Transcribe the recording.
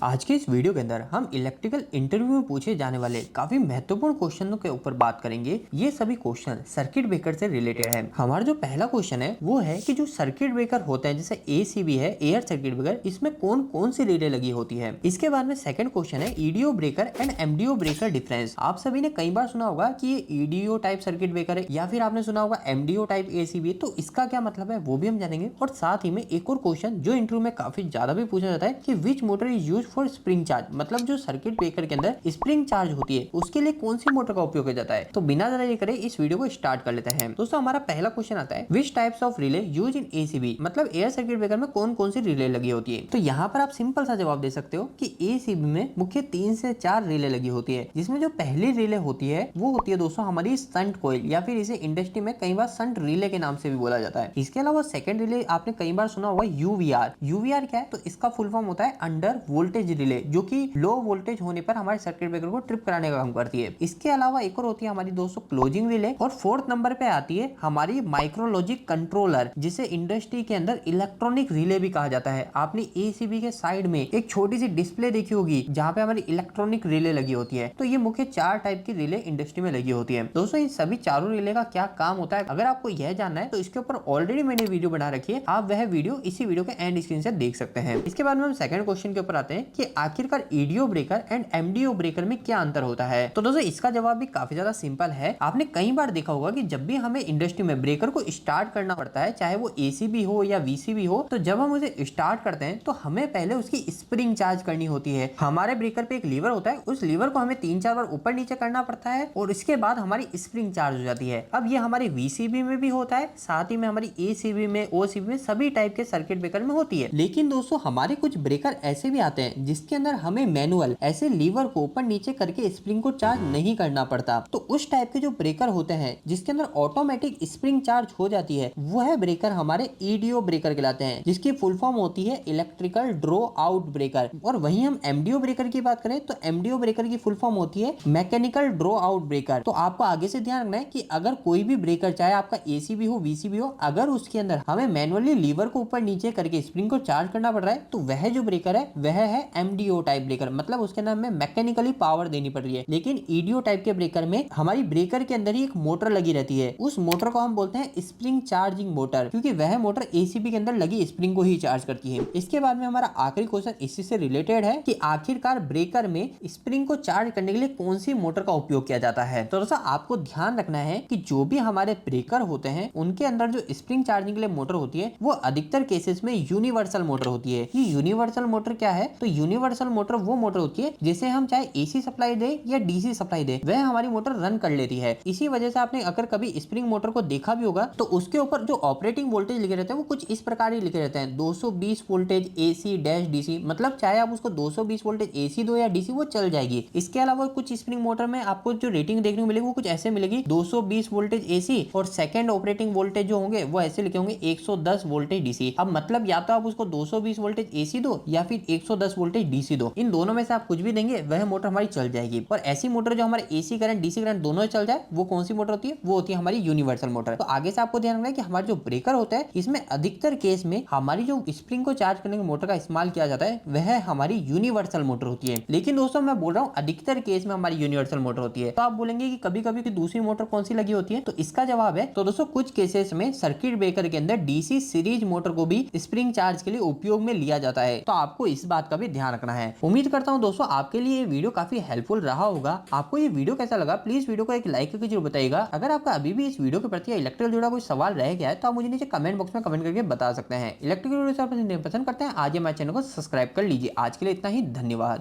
आज के इस वीडियो के अंदर हम इलेक्ट्रिकल इंटरव्यू में पूछे जाने वाले काफी महत्वपूर्ण क्वेश्चनों के ऊपर बात करेंगे। ये सभी क्वेश्चन सर्किट ब्रेकर से रिलेटेड है। हमारा जो पहला क्वेश्चन है वो है कि जो सर्किट ब्रेकर होता है जैसे एसीबी है, एयर सर्किट ब्रेकर, इसमें कौन कौन सी रिले लगी होती है। इसके बाद में सेकंड क्वेश्चन है EDO breaker and MDO breaker difference. आप सभी ने कई बार सुना होगा कि ये ईडीओ टाइप सर्किट ब्रेकर है या फिर आपने सुना होगा एमडीओ टाइप एसीबी, तो इसका क्या मतलब है वो भी हम जानेंगे। और साथ ही में एक और क्वेश्चन जो इंटरव्यू में काफी ज्यादा भी पूछा जाता है कि which motor is use for spring charge, मतलब जो सर्किट ब्रेकर के अंदर स्प्रिंग चार्ज होती है उसके लिए कौन सी मोटर का उपयोग किया जाता है। तो बिना देरी करे इस वीडियो को स्टार्ट कर लेते हैं। दोस्तों हमारा पहला क्वेश्चन आता है which types of relay use in ACB, मतलब एयर सर्किट ब्रेकर में कौन कौन सी रिले लगी होती है। तो यहाँ पर आप सिंपल सा जवाब दे सकते हो कि एसीबी में मुख्य 3 से 4 रिले लगी होती है, जिसमें जो पहली रिले होती है वो होती है दोस्तों हमारी संट कॉइल, या फिर इसे इंडस्ट्री में कई बार संट रिले के नाम से भी बोला जाता है। इसके अलावा सेकंड रिले आपने कई बार सुना होगा यूवीआर। यूवीआर क्या है, तो इसका फुल फॉर्म होता है अंडर वोल्टेज रिले, जो कि लो वोल्टेज होने पर हमारे सर्किट ब्रेकर को ट्रिप कराने का काम करती है। इसके अलावा एक और होती है हमारी दोस्तों क्लोजिंग रिले, और फोर्थ नंबर पे आती है हमारी माइक्रोलॉजिक कंट्रोलर, जिसे इंडस्ट्री के अंदर इलेक्ट्रॉनिक रिले भी कहा जाता है। आपने एसीबी के साइड में एक छोटी सी डिस्प्ले देखी होगी जहां पे हमारी इलेक्ट्रॉनिक रिले लगी होती है। तो ये मुख्य 4 टाइप की रिले इंडस्ट्री में लगी होती है। दोस्तों इन सभी चारों रिले का क्या काम होता है, अगर आपको यह जानना है तो इसके ऊपर ऑलरेडी मैंने वीडियो बना रखी है, आप वह वीडियो इसी वीडियो के एंड स्क्रीन से देख सकते हैं। इसके बाद में हम सेकंड क्वेश्चन के ऊपर आते हैं कि आखिरकार EDO breaker and MDO breaker में क्या अंतर होता है। तो दोस्तों इसका जवाब भी काफी ज्यादा सिंपल है। आपने कई बार देखा होगा कि जब भी हमें इंडस्ट्री में ब्रेकर को स्टार्ट करना पड़ता है, चाहे वो एसीबी हो या वीसीबी हो, तो जब हम उसे स्टार्ट करते हैं तो हमें पहले उसकी स्प्रिंग चार्ज करनी होती है। हमारे ब्रेकर पे एक लीवर होता है, उस लीवर को हमें 3-4 बार ऊपर नीचे करना पड़ता है और इसके बाद हमारी स्प्रिंग चार्ज हो जाती है। अब ये हमारे वीसीबी में भी होता है, साथ ही में हमारी एसीबी में, ओसीबी में, सभी टाइप के सर्किट ब्रेकर में होती है। लेकिन दोस्तों हमारे कुछ ब्रेकर ऐसे भी आते हैं जिसके अंदर हमें मैनुअल ऐसे लीवर को ऊपर नीचे करके स्प्रिंग को चार्ज नहीं करना पड़ता। तो उस टाइप के जो ब्रेकर होते हैं जिसके अंदर ऑटोमेटिक स्प्रिंग चार्ज हो जाती है, वह ब्रेकर हमारे ईडीओ ब्रेकर कहलाते हैं, जिसकी फुल फॉर्म होती है इलेक्ट्रिकल ड्रॉ आउट ब्रेकर। और वहीं हम एमडीओ ब्रेकर की बात करें तो एमडीओ ब्रेकर की फुल फॉर्म होती है मैकेनिकल ड्रॉ आउट ब्रेकर। तो आपको आगे से ध्यान रखना है कि अगर कोई भी ब्रेकर, चाहे आपका एसीबी हो, वीसीबी हो, अगर उसके अंदर हमें मैनुअली लीवर को ऊपर नीचे करके स्प्रिंग को चार्ज करना पड़ रहा है तो वह जो ब्रेकर है वह है एमडीओ टाइप ब्रेकर, मतलब उसके अंदर हमें मैकेनिकली पावर देनी पड़ रही है। लेकिन ईडीओ टाइप के ब्रेकर में हमारी ब्रेकर के अंदर ही एक मोटर लगी रहती है, उस मोटर को हम बोलते हैं स्प्रिंग चार्जिंग मोटर, क्योंकि वह मोटर एसीबी के अंदर लगी स्प्रिंग को ही चार्ज करती है। इसके बाद में हमारा आखिरी क्वेश्चन इसी से रिलेटेड है कि आखिरकार ब्रेकर में स्प्रिंग को चार्ज करने के लिए कौन सी मोटर का उपयोग किया जाता है। तो दोस्तों आपको ध्यान रखना है कि जो भी हमारे ब्रेकर होते हैं उनके अंदर जो स्प्रिंग चार्जिंग के लिए मोटर होती है वो अधिकतर केसेस में यूनिवर्सल मोटर होती है। ये यूनिवर्सल मोटर क्या है, तो यूनिवर्सल मोटर वो मोटर होती है जिसे हम चाहे एसी सप्लाई दे या डीसी सप्लाई दे, वह हमारी मोटर रन कर लेती है। इसी वजह से आपने अगर कभी स्प्रिंग मोटर को देखा भी होगा तो उसके ऊपर जो ऑपरेटिंग वोल्टेज लिखे रहते हैं वो कुछ इस प्रकार ही लिखे रहते हैं, 220 वोल्टेज एसी डैश डीसी, मतलब चाहे आप उसको 220 वोल्टेज एसी दो या डीसी वो चल जाएगी। इसके अलावा कुछ स्प्रिंग मोटर में आपको जो रेटिंग देखने को मिलेगी वो कुछ ऐसे मिलेगी 220 वोल्टेज एसी और सेकंड ऑपरेटिंग वोल्टेज जो होंगे वो ऐसे लिखे होंगे 110 वोल्टेज डीसी। अब मतलब या तो आप उसको 220 वोल्टेज एसी दो या फिर 110 वोल्टेज डीसी दो, इन दोनों में से आप कुछ भी देंगे वह मोटर हमारी चल जाएगी। और ऐसी मोटर जो हमारे एसी करंट डीसी करंट दोनों चल जाए वो कौन सी मोटर होती है, वो होती है हमारी यूनिवर्सल मोटर। तो आगे से आपको ध्यान रखना है कि हमारा जो ब्रेकर होता है इसमें अधिकतर केस में हमारी जो स्प्रिंग को चार्ज करने की मोटर का इस्तेमाल किया जाता है वह हमारी यूनिवर्सल मोटर होती है। लेकिन दोस्तों मैं बोल रहा हूँ अधिकतर केस में हमारी यूनिवर्सल मोटर होती है। तो आप बोलेंगे कि कभी कभी दूसरी मोटर कौन सी लगी होती है, तो इसका जवाब है तो दोस्तों कुछ केसेस में सर्किट ब्रेकर के अंदर डीसी सीरीज मोटर को भी स्प्रिंग चार्ज के लिए उपयोग में लिया जाता है। तो आपको इस बात का भी ध्यान रखना है। उम्मीद करता हूं दोस्तों आपके लिए ये वीडियो काफी हेल्पफुल रहा होगा। आपको ये वीडियो कैसा लगा प्लीज वीडियो को एक लाइक करके जरूर बताइएगा। अगर आपका अभी भी इस वीडियो के प्रति इलेक्ट्रिकल जुड़ा कोई सवाल रह गया है तो आप मुझे नीचे कमेंट बॉक्स में कमेंट करके बता सकते हैं। इलेक्ट्रिकल वीडियो पसंद करते हैं आज हमारे चैनल को सब्सक्राइब कर लीजिए। आज के लिए इतना ही, धन्यवाद।